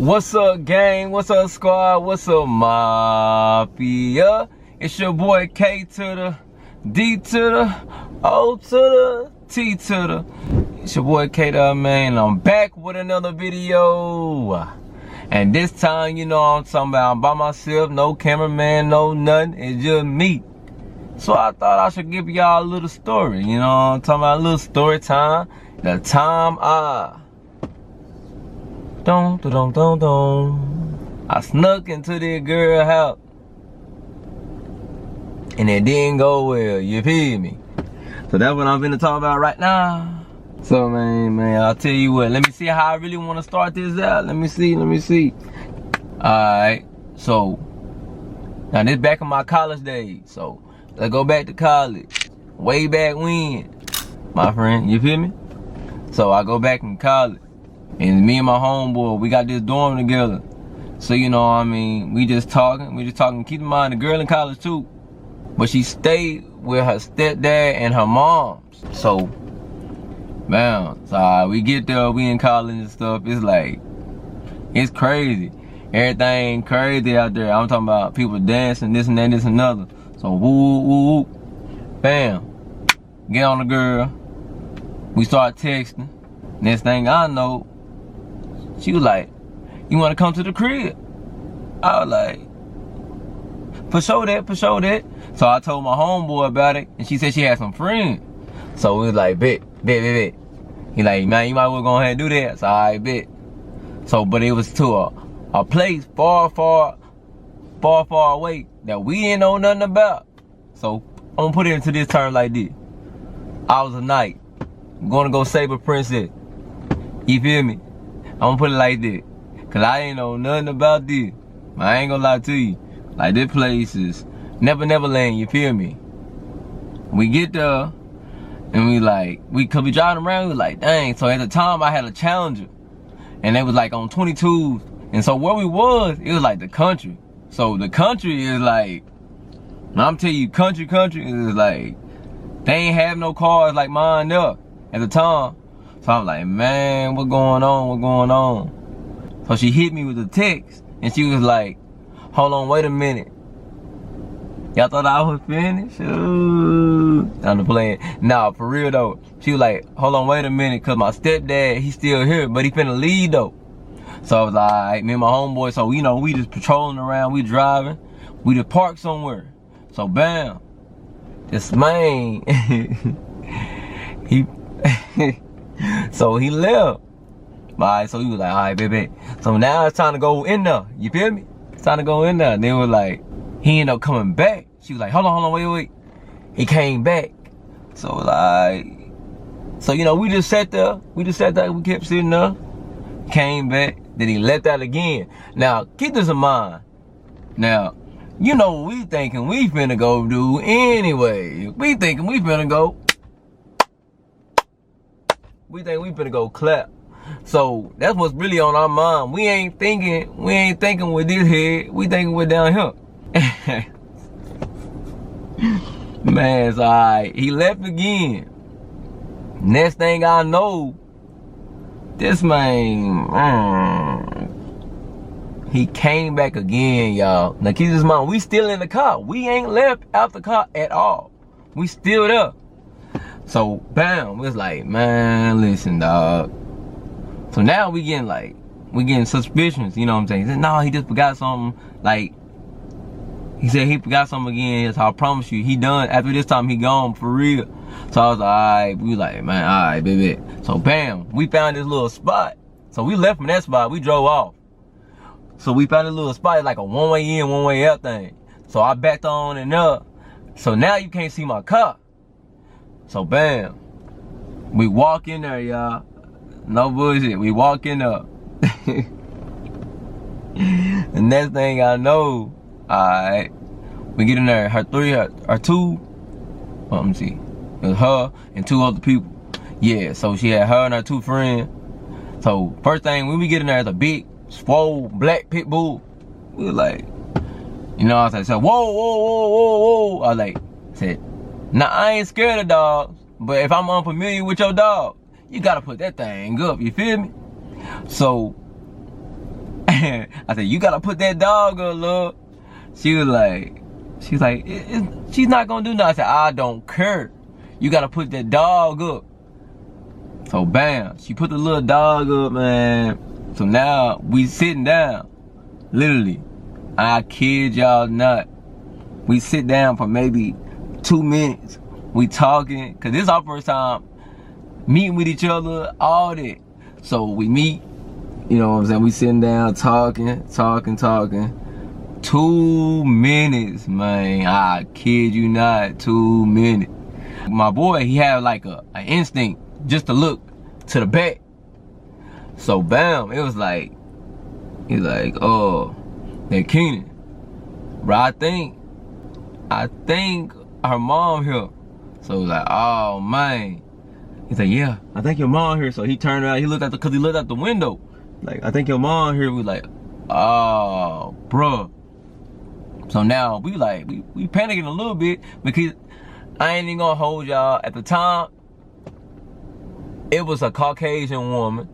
What's up, gang? What's up, squad? What's up, mafia? It's your boy K to the D to the O to the T to the. It's your boy K to man. I'm back with another video. And this time, you know what I'm talking about. I'm by myself, no cameraman, no nothing. It's just me. So I thought I should give y'all a little story. You know what I'm talking about? A little story time. The time I snuck into this girl house and it didn't go well, you feel me? So that's what I'm finna talk about right now. So man, I'll tell you what, let me see how I really wanna start this out. Let me see. Alright, so now this back in my college days. So let's go back to college. Way back when, my friend, you feel me? So I go back in college. And me and my homeboy, we got this dorm together. So, you know what I mean, we just talking. Keep in mind, the girl in college too. But she stayed with her stepdad and her mom. So, man, so we get there, we in college and stuff. It's like, it's crazy. Everything crazy out there. I'm talking about people dancing, this and that, this and another. So, woo. Bam. Get on the girl. We start texting. Next thing I know, she was like, you want to come to the crib? I was like, for sure that. So I told my homeboy about it, and she said she had some friends. So we was like, bet. He like, man, you might well go ahead and do that. So I bet. So, but it was to a place far away that we didn't know nothing about. So I'm gonna put it into this term like this. I was a knight, gonna go save a princess. You feel me? I'm gonna put it like that. Cause I ain't know nothing about this. I ain't gonna lie to you. Like, this place is never land, you feel me? We get there, and we could be driving around, we was like, dang. So at the time, I had a Challenger. And they was like on 22s. And so where we was, it was like the country. So the country is like, I'm telling you, country is like, they ain't have no cars like mine there at the time. So I'm like, man, what's going on? So she hit me with a text, and she was like, hold on, wait a minute. Y'all thought I was finished? Ooh. I'm playing. Nah, for real though. She was like, hold on, wait a minute, cause my stepdad, he's still here, but he finna leave though. So I was like, all right, me and my homeboy, so you know, we just patrolling around, we driving, we just parked somewhere. So bam, this man, so he left. Alright, so he was like, alright, baby. So now it's time to go in there. You feel me? It's time to go in there. And then it was like, he ended up coming back. She was like, hold on, wait. He came back. So like, so you know, we just sat there. We kept sitting there. Came back. Then he left out again. Now, keep this in mind. Now, you know what we thinking we finna go do anyway. We thinking we finna go. We think we finna go clap. So that's what's really on our mind. We ain't thinking with this head. We thinking we're down here. Man, it's alright. He left again. Next thing I know, this man, he came back again, y'all. Now keep this in mind, we still in the car. We ain't left out the car at all. We still there. So, bam, it's like, man, listen, dog. So now we getting suspicions, you know what I'm saying? He said, no, he just forgot something. Like, he said he forgot something again. So I promise you, he done. After this time, he gone for real. So I was like, all right. We was like, man, all right, baby. So bam, we found this little spot. So we left from that spot. We drove off. So we found a little spot, like a one-way in, one-way out thing. So I backed on and up. So now you can't see my car. So bam, we walk in there, y'all. No bullshit, we walk in there. The next thing I know, alright, we get in there, her two, let me see, it was her and two other people. Yeah, so she had her and her two friends. So first thing, when we get in there, it's a big, swole, black pit bull. We were like, you know, I said, whoa. I was said, nah, I ain't scared of dogs, but if I'm unfamiliar with your dog, you gotta put that thing up, you feel me? So I said, you gotta put that dog up, love. She's like, she's not gonna do nothing. I said, I don't care. You gotta put that dog up. So bam, she put the little dog up, man. So now we sitting down. Literally, I kid y'all not. We sit down for maybe 2 minutes. We talking, cause this is our first time meeting with each other, all that. So we meet, you know what I'm saying? We sitting down talking. 2 minutes, man. I kid you not, 2 minutes. My boy, he had like an instinct just to look to the back. So bam, it was like, he's like, oh, that Keenan, bro, I think her mom here. So it was like, oh man. He's like, yeah, I think your mom here. So he turned around, he looked out the window. Like, I think your mom here. We like, oh, bruh. So now we panicking a little bit because I ain't even gonna hold y'all. At the time, it was a Caucasian woman.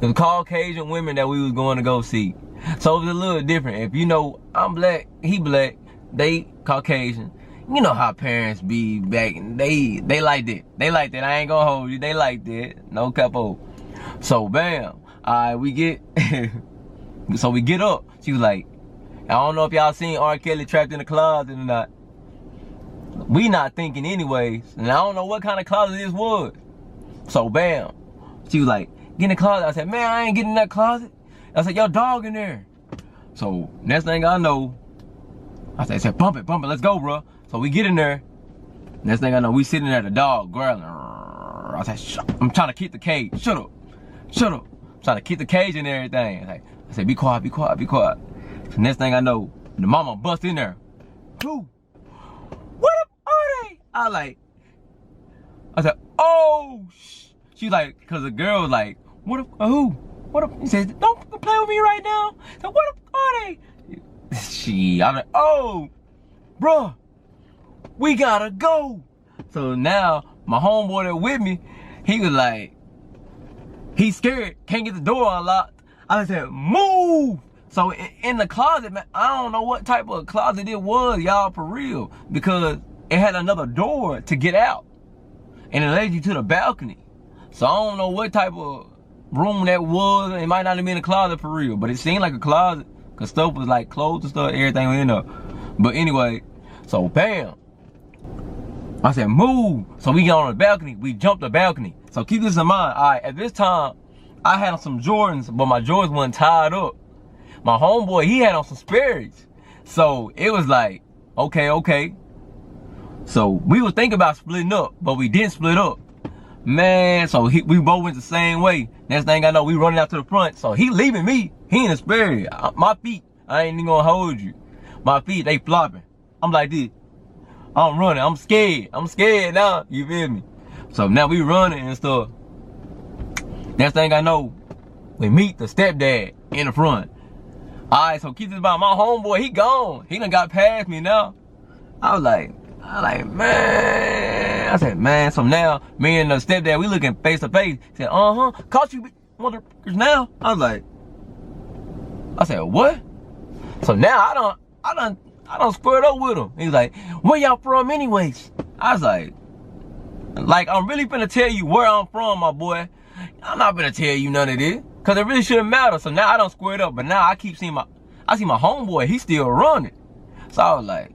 It was Caucasian women that we was going to go see. So it was a little different. If you know, I'm black, he black, they Caucasian. You know how parents be back, they like that. They like that. I ain't gonna hold you. They like that. No capo. So bam. Alright, we get so we get up. She was like, I don't know if y'all seen R. Kelly Trapped in the Closet or not. We not thinking anyways. And I don't know what kind of closet this was. So bam. She was like, get in the closet. I said, man, I ain't getting in that closet. I said, your dog in there. So next thing I know, I said, bump it, let's go, bro. So we get in there. Next thing I know, we sitting there, the dog growling. I said, I'm trying to keep the cage. Shut up. I'm trying to keep the cage and everything. I said, be quiet. So next thing I know, the mama bust in there. Who? What up are they? I said, oh, she like, cause the girl was like, what up, who? What up? He said, don't play with me right now. I said, what up are they? I'm like, oh, bruh, we gotta go. So now my homeboy that with me, he was like, he's scared, can't get the door unlocked. I said, move. So in the closet, man, I don't know what type of closet it was, y'all, for real, because it had another door to get out, and it led you to the balcony. So I don't know what type of room that was. It might not have been a closet for real, but it seemed like a closet, because stuff was like clothes and stuff, everything was in there. But anyway, so bam, I said, move. So we get on the balcony, we jumped the balcony. So keep this in mind, all right, at this time, I had on some Jordans, but my Jordans wasn't tied up. My homeboy, he had on some Sperry's. So it was like, okay. So we were thinking about splitting up, but we didn't split up. Man, so we both went the same way. Next thing I know, we running out to the front. So he leaving me, he in the Sperry. My feet, I ain't even gonna hold you. My feet, they flopping. I'm like this. I'm running, I'm scared now, you feel me? So now we running and stuff. Next thing I know, we meet the stepdad in the front. Alright, so keep this about my homeboy, he gone. He done got past me now. I was like, man. I said, man, so now me and the stepdad, we looking face to face. He said, caught you motherfuckers now. I said, what? So now I done squared up with him. He was like, where y'all from anyways? I was like, I'm really finna tell you where I'm from, my boy. I'm not gonna tell you none of this, cause it really shouldn't matter. So now I done squared up, but now I see my homeboy, he still running. So I was like,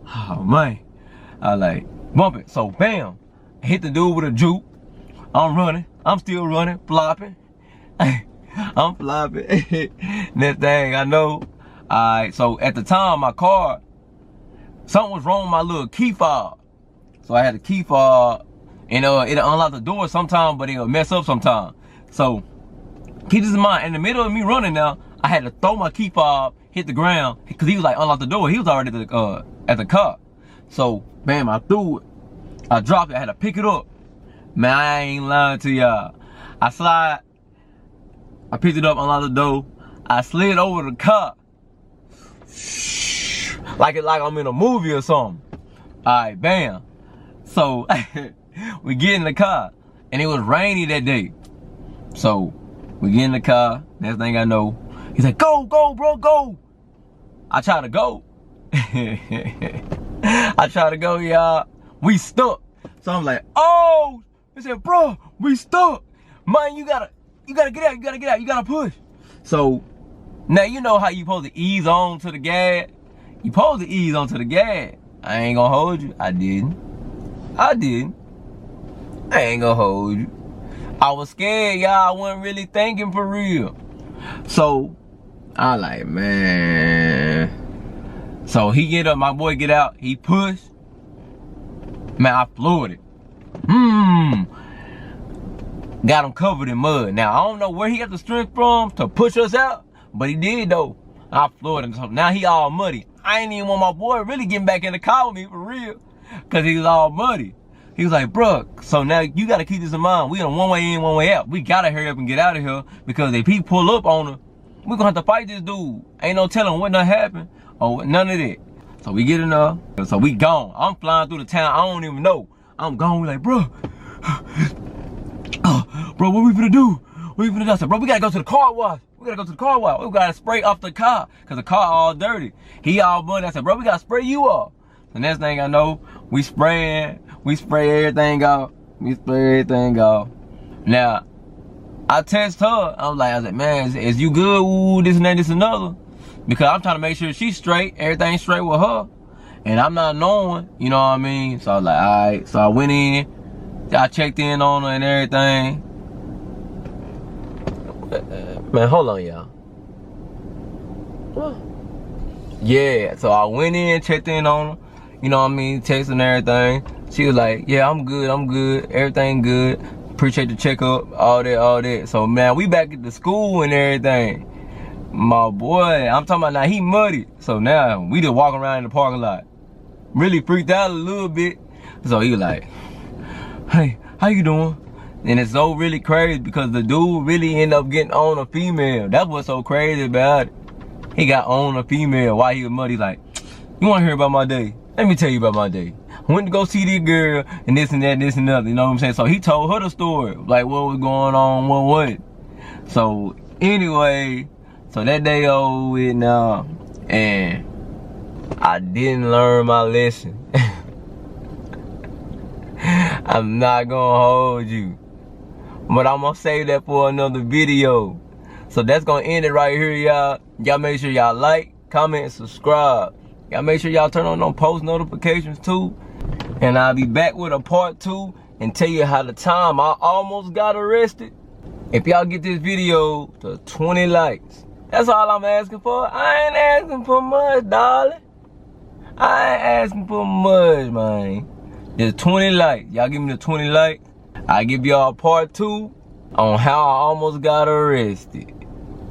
oh man. I was like, bump it. So bam, hit the dude with a juke. I'm running, I'm still running, flopping. I'm flopping. Next thing I know, alright, so at the time my car, something was wrong with my little key fob. So I had a key fob, and it'll unlock the door sometime, but it'll mess up sometime. So keep this in mind, in the middle of me running now, I had to throw my key fob, hit the ground, because he was like, unlock the door. He was already at the car. So bam, I threw it, I dropped it, I had to pick it up. Man, I ain't lying to y'all. I picked it up, unlocked the door, I slid over the car. Like I'm in a movie or something. Alright, bam. So we get in the car, and it was rainy that day. So we get in the car, next thing I know, He's like, go, bro, go. I try to go. I try to go, y'all. We stuck. So I'm like, oh. He said, bro, we stuck. Man, you gotta get out, you gotta push. So now you know how you supposed to ease on to the gas. You supposed to ease onto the gas. I ain't gonna hold you. I didn't. I ain't gonna hold you. I was scared, y'all. I wasn't really thinking for real. So I like, man. So he get up, my boy get out, he pushed. Man, I floored it. Got him covered in mud. Now, I don't know where he got the strength from to push us out, but he did though. I floored him. So now he all muddy. I ain't even want my boy really getting back in the car with me for real, cause he was all muddy. He was like, bruh, so now you gotta keep this in mind. We on one way in, one way out. We gotta hurry up and get out of here, because if he pull up on her, we gonna have to fight this dude. Ain't no telling what done happened or none of that. So we get in there, so we gone. I'm flying through the town, I don't even know. I'm gone, we like, bruh, bro, what we finna do? What we finna do? I said, bro, we gotta go to the car wash. We gotta spray off the car, cause the car all dirty. He all muddy. I said, bro, we gotta spray you off. The next thing I know, we spray everything off. Now, I text her. I was like, man, is you good? Ooh, this and that, this and another. Because I'm trying to make sure she's straight, everything's straight with her. And I'm not knowing, you know what I mean? So I was like, all right. So I went in, I checked in on her and everything. Man, hold on, y'all. Yeah, so I went in, checked in on her. You know what I mean? Texting everything. She was like, yeah, I'm good. Everything good. Appreciate the checkup, all that. So, man, we back at the school and everything. My boy, I'm talking about now, he muddy. So now, we just walking around in the parking lot. Really freaked out a little bit. So he was like, hey, how you doing? And it's so really crazy because the dude really ended up getting on a female. That's what's so crazy about it. He got on a female while he was muddy. Like, you want to hear about my day? Let me tell you about my day. I went to go see this girl and this and that, this and that. You know what I'm saying? So he told her the story, like what was going on, what. So anyway, so that day over with now, and I didn't learn my lesson. I'm not gonna hold you, but I'm gonna save that for another video. So that's gonna end it right here, y'all. Y'all make sure y'all like, comment, and subscribe. Y'all make sure y'all turn on those post notifications too. And I'll be back with a part 2 and tell you how the time I almost got arrested. If y'all get this video to 20 likes, that's all I'm asking for. I ain't asking for much, darling. I ain't asking for much, man. Just 20 likes. Y'all give me the 20 likes, I'll give y'all part 2 on how I almost got arrested.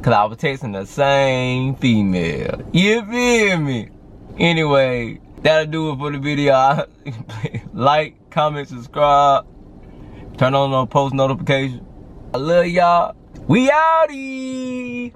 Cause I was texting the same female. You feel me? Anyway, that'll do it for the video. Like, comment, subscribe, turn on the post notifications. I love y'all. We outie.